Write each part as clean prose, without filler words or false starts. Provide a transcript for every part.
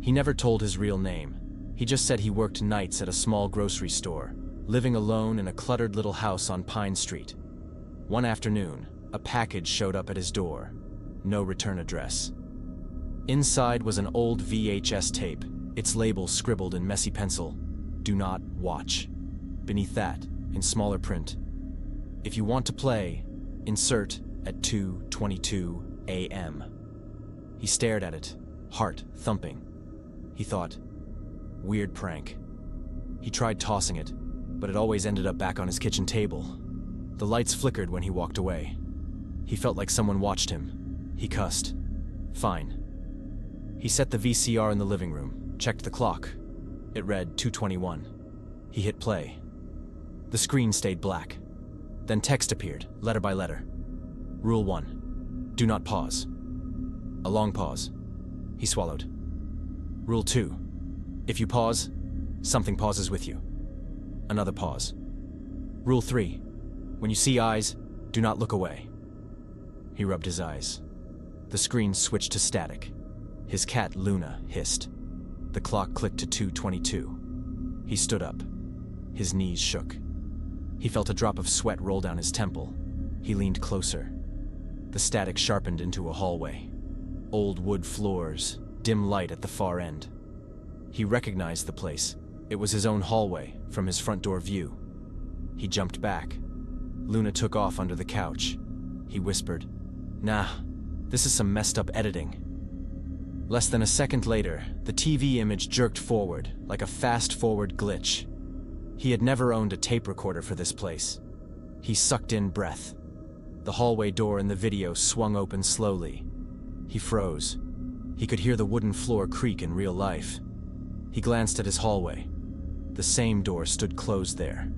He never told his real name. He just said he worked nights at a small grocery store, living alone in a cluttered little house on Pine Street. One afternoon, a package showed up at his door. No return address. Inside was an old VHS tape, its label scribbled in messy pencil, "Do not watch." Beneath that, in smaller print, "If you want to play, insert at 2:22 a.m. He stared at it, heart thumping. He thought, weird prank. He tried tossing it, but it always ended up back on his kitchen table. The lights flickered when he walked away. He felt like someone watched him. He cussed. Fine. He set the VCR in the living room, checked the clock. It read 2:21. He hit play. The screen stayed black. Then text appeared, letter by letter. Rule 1. Do not pause. A long pause. He swallowed. Rule 2. If you pause, something pauses with you. Another pause. Rule 3. When you see eyes, do not look away. He rubbed his eyes. The screen switched to static. His cat Luna hissed. The clock clicked to 2:22. He stood up. His knees shook. He felt a drop of sweat roll down his temple. He leaned closer. The static sharpened into a hallway. Old wood floors, dim light at the far end. He recognized the place. It was his own hallway, from his front door view. He jumped back. Luna took off under the couch. He whispered, "Nah, this is some messed up editing." Less than a second later, the TV image jerked forward, like a fast-forward glitch. He had never owned a tape recorder for this place. He sucked in breath. The hallway door in the video swung open slowly. He froze. He could hear the wooden floor creak in real life. He glanced at his hallway. The same door stood closed there.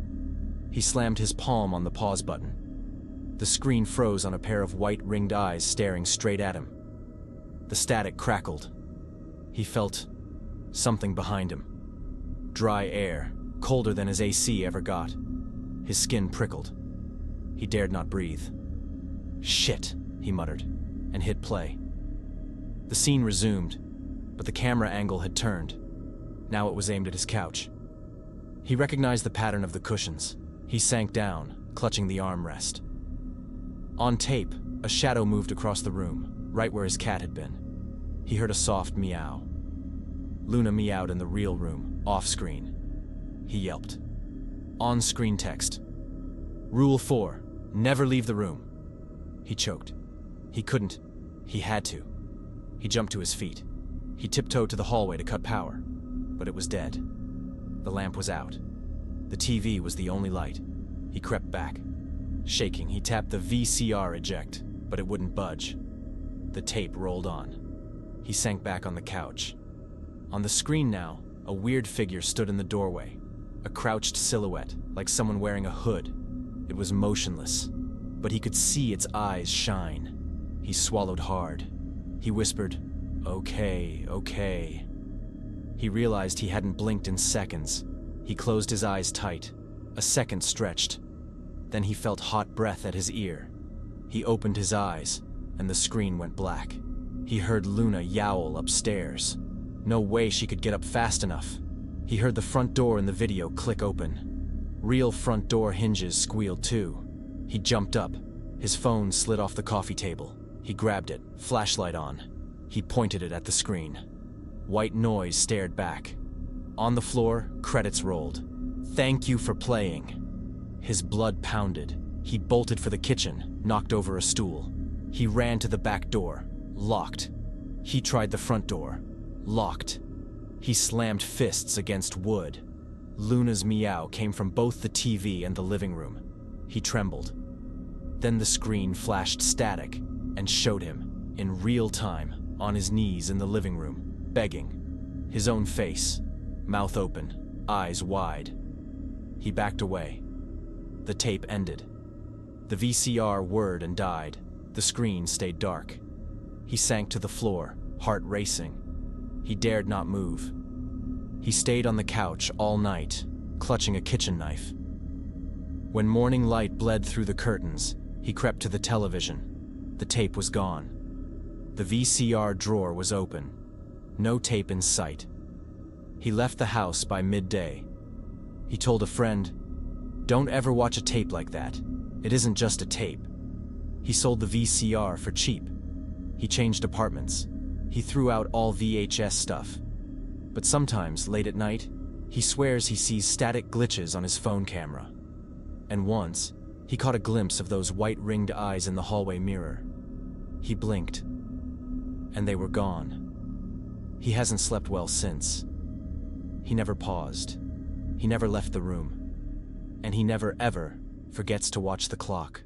He slammed his palm on the pause button. The screen froze on a pair of white ringed eyes staring straight at him. The static crackled. He felt something behind him. Dry air, colder than his AC ever got. His skin prickled. He dared not breathe. "Shit," he muttered, and hit play. The scene resumed, but the camera angle had turned. Now it was aimed at his couch. He recognized the pattern of the cushions. He sank down, clutching the armrest. On tape, a shadow moved across the room, right where his cat had been. He heard a soft meow. Luna meowed in the real room, off-screen. He yelped. On-screen text. Rule 4. Never leave the room. He choked. He couldn't. He had to. He jumped to his feet. He tiptoed to the hallway to cut power, but it was dead. The lamp was out. The TV was the only light. He crept back. Shaking, he tapped the VCR eject, but it wouldn't budge. The tape rolled on. He sank back on the couch. On the screen now, a weird figure stood in the doorway, a crouched silhouette, like someone wearing a hood. It was motionless, but he could see its eyes shine. He swallowed hard. He whispered, "Okay, okay." He realized he hadn't blinked in seconds. He closed his eyes tight. A second stretched. Then he felt hot breath at his ear. He opened his eyes, and the screen went black. He heard Luna yowl upstairs. No way she could get up fast enough. He heard the front door in the video click open. Real front door hinges squealed too. He jumped up. His phone slid off the coffee table. He grabbed it, flashlight on. He pointed it at the screen. White noise stared back. On the floor, credits rolled. "Thank you for playing." His blood pounded. He bolted for the kitchen, knocked over a stool. He ran to the back door, locked. He tried the front door, locked. He slammed fists against wood. Luna's meow came from both the TV and the living room. He trembled. Then the screen flashed static and showed him, in real time, on his knees in the living room, begging. His own face, mouth open, eyes wide. He backed away. The tape ended. The VCR whirred and died. The screen stayed dark. He sank to the floor, heart racing. He dared not move. He stayed on the couch all night, clutching a kitchen knife. When morning light bled through the curtains, he crept to the television. The tape was gone. The VCR drawer was open. No tape in sight. He left the house by midday. He told a friend, "Don't ever watch a tape like that. It isn't just a tape." He sold the VCR for cheap. He changed apartments. He threw out all VHS stuff. But sometimes, late at night, he swears he sees static glitches on his phone camera. And once, he caught a glimpse of those white-ringed eyes in the hallway mirror. He blinked, and they were gone. He hasn't slept well since. He never paused. He never left the room. And he never, ever forgets to watch the clock.